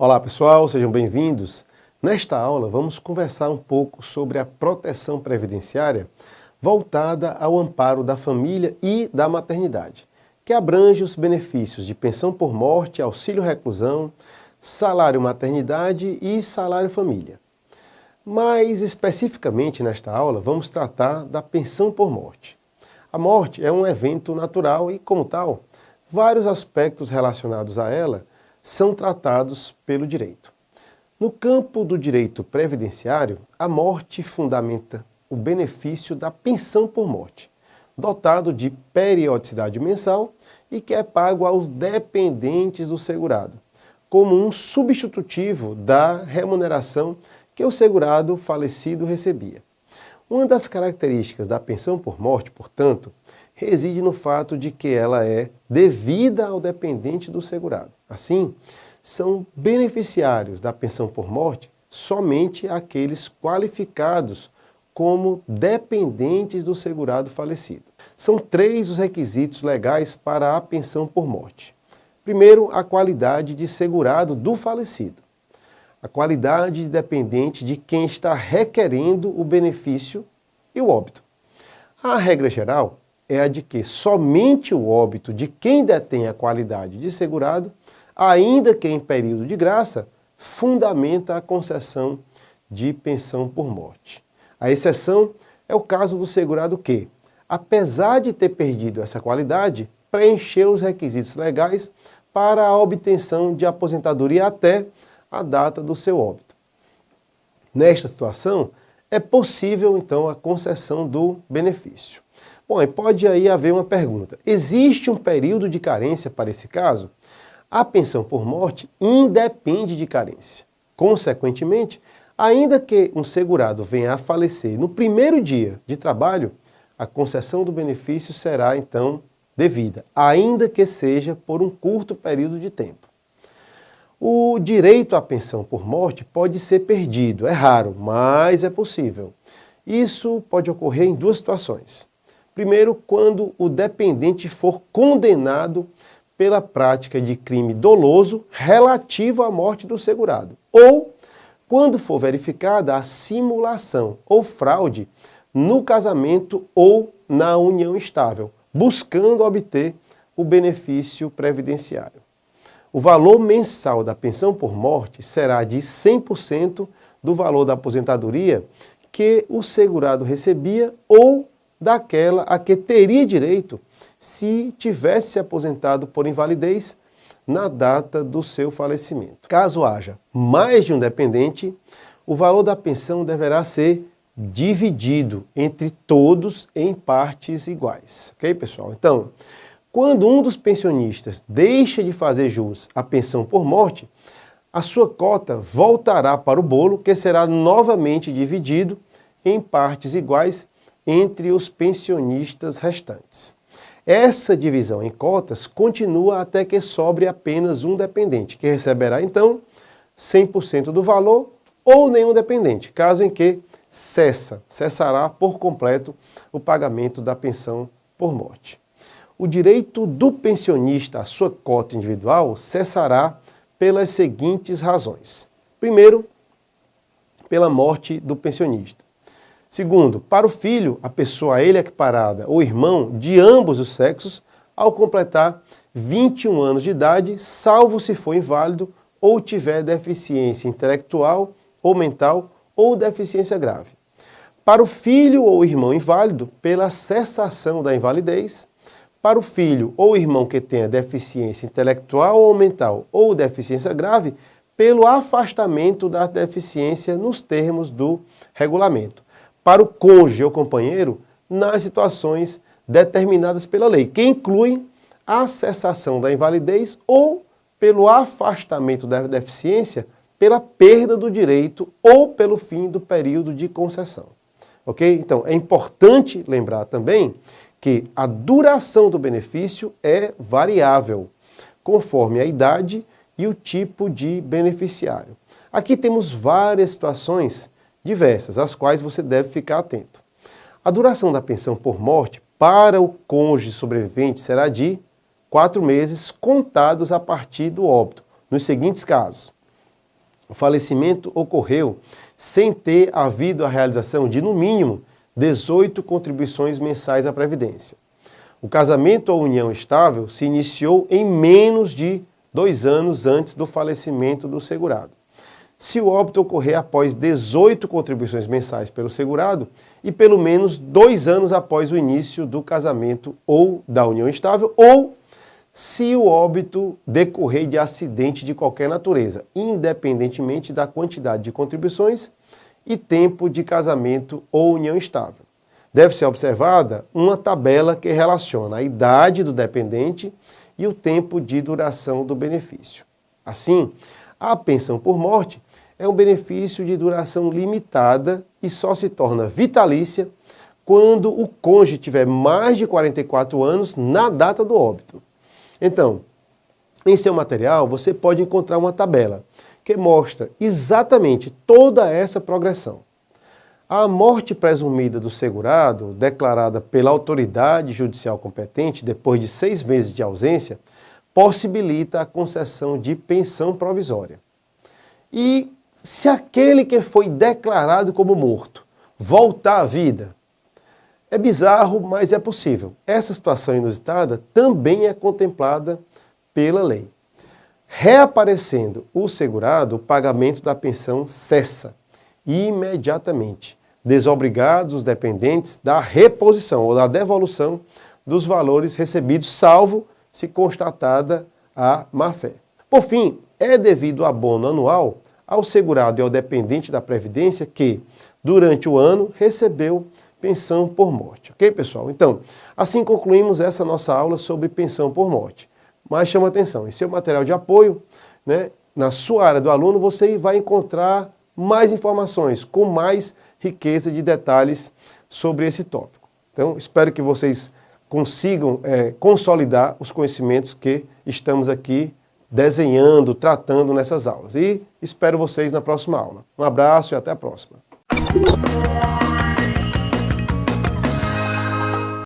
Olá pessoal, sejam bem-vindos. Nesta aula vamos conversar um pouco sobre a proteção previdenciária voltada ao amparo da família e da maternidade, que abrange os benefícios de pensão por morte, auxílio reclusão, salário maternidade e salário família. Mais especificamente nesta aula vamos tratar da pensão por morte. A morte é um evento natural e, como tal, vários aspectos relacionados a ela são tratados pelo direito. No campo do direito previdenciário, a morte fundamenta o benefício da pensão por morte, dotado de periodicidade mensal e que é pago aos dependentes do segurado, como um substitutivo da remuneração que o segurado falecido recebia. Uma das características da pensão por morte, portanto, reside no fato de que ela é devida ao dependente do segurado. Assim, são beneficiários da pensão por morte somente aqueles qualificados como dependentes do segurado falecido. São 3 os requisitos legais para a pensão por morte. Primeiro, a qualidade de segurado do falecido. A qualidade de dependente de quem está requerendo o benefício e o óbito. A regra geral é a de que somente o óbito de quem detém a qualidade de segurado, ainda que em período de graça, fundamenta a concessão de pensão por morte. A exceção é o caso do segurado que, apesar de ter perdido essa qualidade, preencheu os requisitos legais para a obtenção de aposentadoria até a data do seu óbito. Nesta situação, é possível, então, a concessão do benefício. Bom, e pode aí haver uma pergunta. Existe um período de carência para esse caso? A pensão por morte independe de carência. Consequentemente, ainda que um segurado venha a falecer no primeiro dia de trabalho, a concessão do benefício será, então, devida, ainda que seja por um curto período de tempo. O direito à pensão por morte pode ser perdido, é raro, mas é possível. Isso pode ocorrer em 2 situações. Primeiro, quando o dependente for condenado pela prática de crime doloso relativo à morte do segurado, ou quando for verificada a simulação ou fraude no casamento ou na união estável, buscando obter o benefício previdenciário. O valor mensal da pensão por morte será de 100% do valor da aposentadoria que o segurado recebia ou daquela a que teria direito se tivesse se aposentado por invalidez na data do seu falecimento. Caso haja mais de um dependente, o valor da pensão deverá ser dividido entre todos em partes iguais. Ok, pessoal? Então, quando um dos pensionistas deixa de fazer jus à pensão por morte, a sua cota voltará para o bolo, que será novamente dividido em partes iguais entre os pensionistas restantes. Essa divisão em cotas continua até que sobre apenas um dependente, que receberá, então, 100% do valor ou nenhum dependente, caso em que cessará por completo o pagamento da pensão por morte. O direito do pensionista à sua cota individual cessará pelas seguintes razões. Primeiro, pela morte do pensionista. Segundo, para o filho, a pessoa a ele equiparada ou irmão de ambos os sexos, ao completar 21 anos de idade, salvo se for inválido ou tiver deficiência intelectual ou mental ou deficiência grave. Para o filho ou irmão inválido, pela cessação da invalidez. Para o filho ou irmão que tenha deficiência intelectual ou mental ou deficiência grave, pelo afastamento da deficiência nos termos do regulamento. Para o cônjuge ou companheiro, nas situações determinadas pela lei, que incluem a cessação da invalidez ou pelo afastamento da deficiência, pela perda do direito ou pelo fim do período de concessão. Ok? Então, é importante lembrar também que a duração do benefício é variável, conforme a idade e o tipo de beneficiário. Aqui temos várias situações diversas, às quais você deve ficar atento. A duração da pensão por morte para o cônjuge sobrevivente será de 4 meses contados a partir do óbito, nos seguintes casos. o falecimento ocorreu sem ter havido a realização de, no mínimo, 18 contribuições mensais à Previdência. O casamento ou união estável se iniciou em menos de 2 anos antes do falecimento do segurado. Se o óbito ocorrer após 18 contribuições mensais pelo segurado e pelo menos 2 anos após o início do casamento ou da união estável, ou se o óbito decorrer de acidente de qualquer natureza, independentemente da quantidade de contribuições e tempo de casamento ou união estável. Deve ser observada uma tabela que relaciona a idade do dependente e o tempo de duração do benefício. Assim, a pensão por morte é um benefício de duração limitada e só se torna vitalícia quando o cônjuge tiver mais de 44 anos na data do óbito. Então, em seu material você pode encontrar uma tabela que mostra exatamente toda essa progressão. A morte presumida do segurado, declarada pela autoridade judicial competente depois de 6 meses de ausência, possibilita a concessão de pensão provisória. E se aquele que foi declarado como morto voltar à vida, é bizarro, mas é possível. Essa situação inusitada também é contemplada pela lei. Reaparecendo o segurado, o pagamento da pensão cessa imediatamente, desobrigados os dependentes da reposição ou da devolução dos valores recebidos, salvo se constatada a má-fé. Por fim, é devido abono anual ao segurado e ao dependente da Previdência que, durante o ano, recebeu pensão por morte. Ok, pessoal? Então, assim concluímos essa nossa aula sobre pensão por morte. Mas chama atenção, em seu material de apoio, na sua área do aluno, você vai encontrar mais informações, com mais riqueza de detalhes sobre esse tópico. Então, espero que vocês consigam consolidar os conhecimentos que estamos aqui desenhando, tratando nessas aulas. E espero vocês na próxima aula. Um abraço e até a próxima.